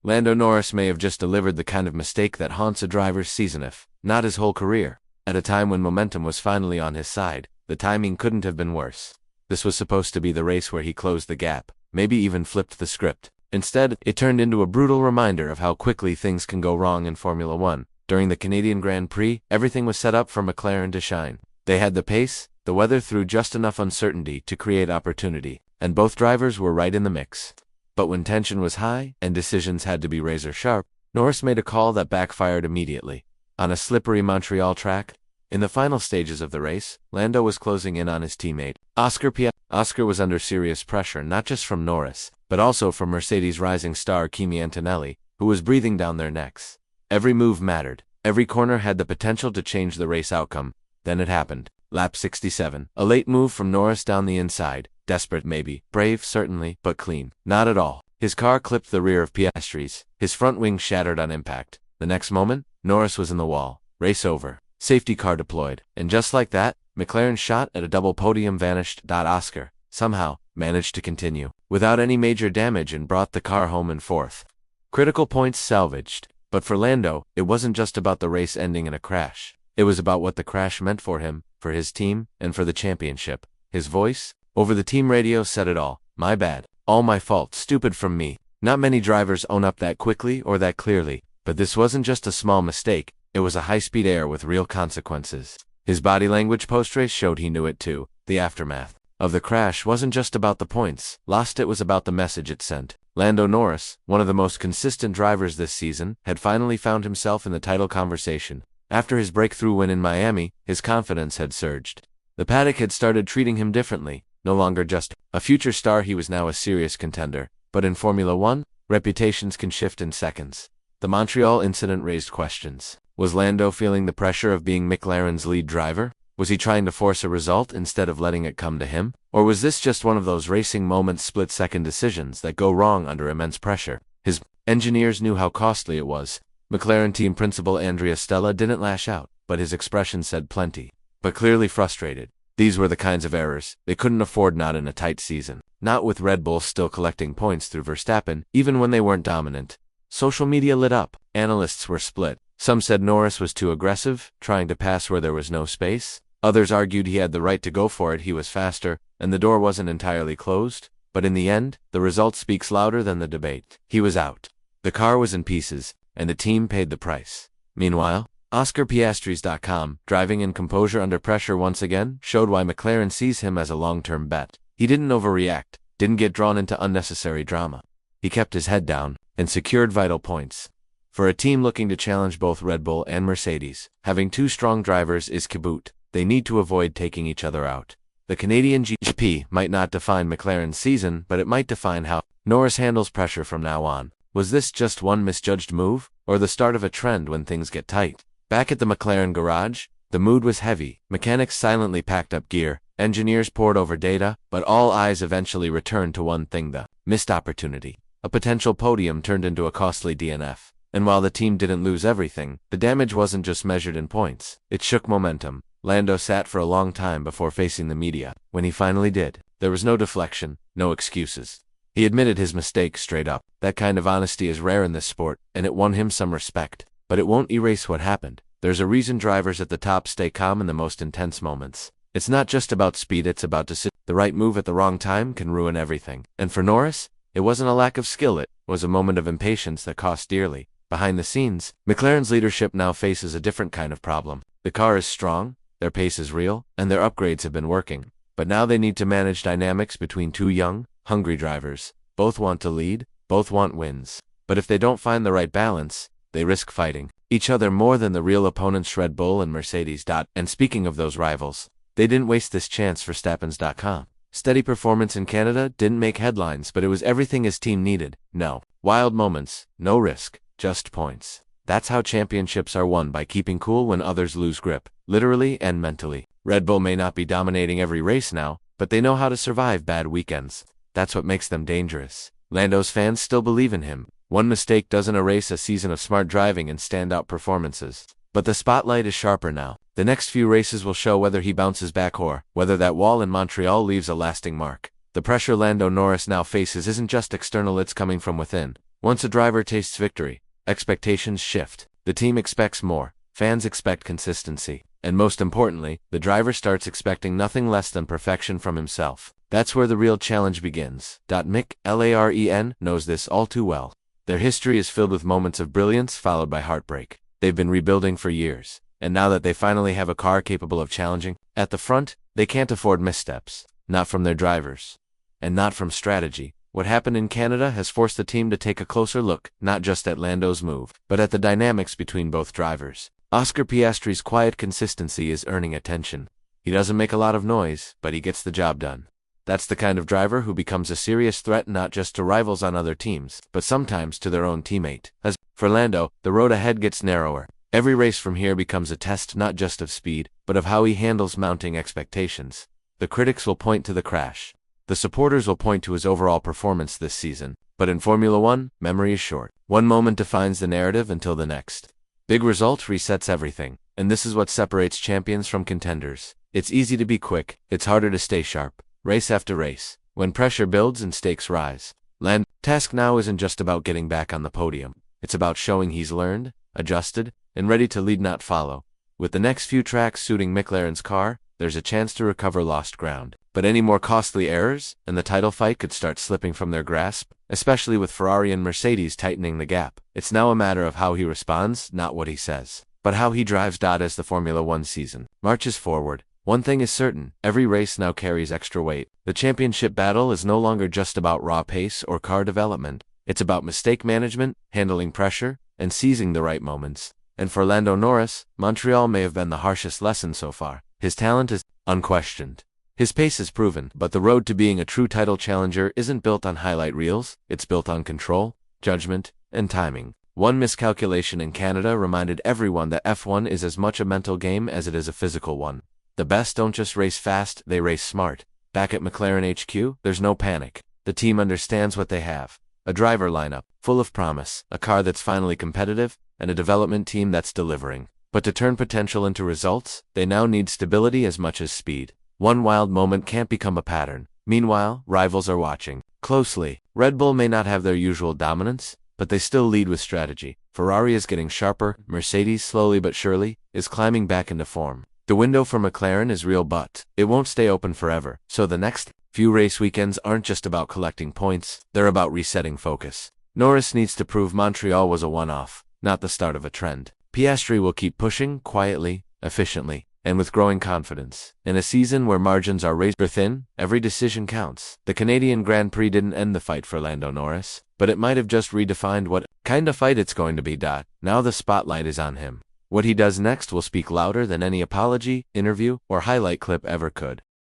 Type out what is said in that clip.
Lando Norris may have just delivered the kind of mistake that haunts a driver's season if not his whole career. At a time when momentum was finally on his side, the timing couldn't have been worse. This was supposed to be the race where he closed the gap, maybe even flipped the script. Instead, it turned into a brutal reminder of how quickly things can go wrong in Formula One. During the Canadian Grand Prix, everything was set up for McLaren to shine. They had the pace, the weather threw just enough uncertainty to create opportunity, and both drivers were right in the mix. But when tension was high, and decisions had to be razor-sharp, Norris made a call that backfired immediately. On a slippery Montreal track, in the final stages of the race, Lando was closing in on his teammate, Oscar Piastri. Oscar was under serious pressure not just from Norris, but also from Mercedes' rising star Kimi Antonelli, who was breathing down their necks. Every move mattered. Every corner had the potential to change the race outcome. Then it happened. Lap 67. A late move from Norris down the inside. Desperate maybe, brave certainly, but clean. Not at all. His car clipped the rear of Piastri's. His front wing shattered on impact. The next moment, Norris was in the wall. Race over. Safety car deployed. And just like that, McLaren's shot at a double podium vanished. Oscar, somehow, managed to continue without any major damage and brought the car home in fourth. Critical points salvaged. But for Lando, it wasn't just about the race ending in a crash. It was about what the crash meant for him, for his team, and for the championship. His voice, over the team radio, said it all. My bad. All my fault. Stupid from me. Not many drivers own up that quickly or that clearly. But this wasn't just a small mistake. It was a high-speed error with real consequences. His body language post-race showed he knew it too. The aftermath of the crash wasn't just about the points lost, it was about the message it sent. Lando Norris, one of the most consistent drivers this season, had finally found himself in the title conversation. After his breakthrough win in Miami, his confidence had surged. The paddock had started treating him differently. No longer just a future star, he was now a serious contender. But in Formula One, reputations can shift in seconds. The Montreal incident raised questions. Was Lando feeling the pressure of being McLaren's lead driver? Was he trying to force a result instead of letting it come to him? Or was this just one of those racing moments, split-second decisions that go wrong under immense pressure? His engineers knew how costly it was. McLaren team principal Andrea Stella didn't lash out, but his expression said plenty. But clearly frustrated. These were the kinds of errors they couldn't afford, not in a tight season. Not with Red Bull still collecting points through Verstappen, even when they weren't dominant. Social media lit up. Analysts were split. Some said Norris was too aggressive, trying to pass where there was no space. Others argued he had the right to go for it, he was faster, and the door wasn't entirely closed. But in the end, the result speaks louder than the debate. He was out. The car was in pieces, and the team paid the price. Meanwhile, Oscar Piastri's.com, driving in composure under pressure once again, showed why McLaren sees him as a long-term bet. He didn't overreact, didn't get drawn into unnecessary drama. He kept his head down and secured vital points. For a team looking to challenge both Red Bull and Mercedes, having two strong drivers is kaboot. They need to avoid taking each other out. The Canadian GP might not define McLaren's season, but it might define how Norris handles pressure from now on. Was this just one misjudged move, or the start of a trend when things get tight? Back at the McLaren garage, the mood was heavy. Mechanics silently packed up gear, engineers pored over data, but all eyes eventually returned to one thing: the missed opportunity. A potential podium turned into a costly DNF. And while the team didn't lose everything, the damage wasn't just measured in points. It shook momentum. Lando sat for a long time before facing the media. When he finally did, there was no deflection, no excuses. He admitted his mistake straight up. That kind of honesty is rare in this sport, and it won him some respect. But it won't erase what happened. There's a reason drivers at the top stay calm in the most intense moments. It's not just about speed, it's about decision. The right move at the wrong time can ruin everything. And for Norris, it wasn't a lack of skill, it was a moment of impatience that cost dearly. Behind the scenes, McLaren's leadership now faces a different kind of problem. The car is strong, their pace is real, and their upgrades have been working. But now they need to manage dynamics between two young, hungry drivers. Both want to lead, both want wins. But if they don't find the right balance, they risk fighting each other more than the real opponents Red Bull and Mercedes. And speaking of those rivals, they didn't waste this chance. Verstappen's.com. Steady performance in Canada didn't make headlines, but it was everything his team needed. No wild moments, no risk, just points. That's how championships are won, by keeping cool when others lose grip, literally and mentally. Red Bull may not be dominating every race now, but they know how to survive bad weekends. That's what makes them dangerous. Lando's fans still believe in him. One mistake doesn't erase a season of smart driving and standout performances. But the spotlight is sharper now. The next few races will show whether he bounces back or whether that wall in Montreal leaves a lasting mark. The pressure Lando Norris now faces isn't just external, it's coming from within. Once a driver tastes victory, expectations shift. The team expects more, fans expect consistency, and most importantly, the driver starts expecting nothing less than perfection from himself. That's where the real challenge begins. Mick, Laren, knows this all too well. Their history is filled with moments of brilliance followed by heartbreak. They've been rebuilding for years, and now that they finally have a car capable of challenging, at the front, they can't afford missteps. Not from their drivers. And not from strategy. What happened in Canada has forced the team to take a closer look, not just at Lando's move, but at the dynamics between both drivers. Oscar Piastri's quiet consistency is earning attention. He doesn't make a lot of noise, but he gets the job done. That's the kind of driver who becomes a serious threat not just to rivals on other teams, but sometimes to their own teammate. As for Lando, the road ahead gets narrower. Every race from here becomes a test not just of speed, but of how he handles mounting expectations. The critics will point to the crash. The supporters will point to his overall performance this season. But in Formula One, memory is short. One moment defines the narrative until the next. Big result resets everything, and this is what separates champions from contenders. It's easy to be quick, it's harder to stay sharp. Race after race, when pressure builds and stakes rise. Lando's task now isn't just about getting back on the podium. It's about showing he's learned, adjusted, and ready to lead not follow. With the next few tracks suiting McLaren's car, there's a chance to recover lost ground. But any more costly errors, and the title fight could start slipping from their grasp, especially with Ferrari and Mercedes tightening the gap. It's now a matter of how he responds, not what he says, but how he drives. As the Formula One season marches forward, one thing is certain, every race now carries extra weight. The championship battle is no longer just about raw pace or car development. It's about mistake management, handling pressure, and seizing the right moments. And for Lando Norris, Montreal may have been the harshest lesson so far. His talent is unquestioned. His pace is proven, but the road to being a true title challenger isn't built on highlight reels, it's built on control, judgment, and timing. One miscalculation in Canada reminded everyone that F1 is as much a mental game as it is a physical one. The best don't just race fast, they race smart. Back at McLaren HQ, there's no panic. The team understands what they have. A driver lineup, full of promise, a car that's finally competitive, and a development team that's delivering. But to turn potential into results, they now need stability as much as speed. One wild moment can't become a pattern. Meanwhile, rivals are watching closely. Red Bull may not have their usual dominance, but they still lead with strategy. Ferrari is getting sharper, Mercedes, slowly but surely, is climbing back into form. The window for McLaren is real, but it won't stay open forever. So the next few race weekends aren't just about collecting points, they're about resetting focus. Norris needs to prove Montreal was a one-off, not the start of a trend. Piastri will keep pushing, quietly, efficiently, and with growing confidence. In a season where margins are razor thin, every decision counts. The Canadian Grand Prix didn't end the fight for Lando Norris, but it might have just redefined what kind of fight it's going to be. Now the spotlight is on him. What he does next will speak louder than any apology, interview, or highlight clip ever could.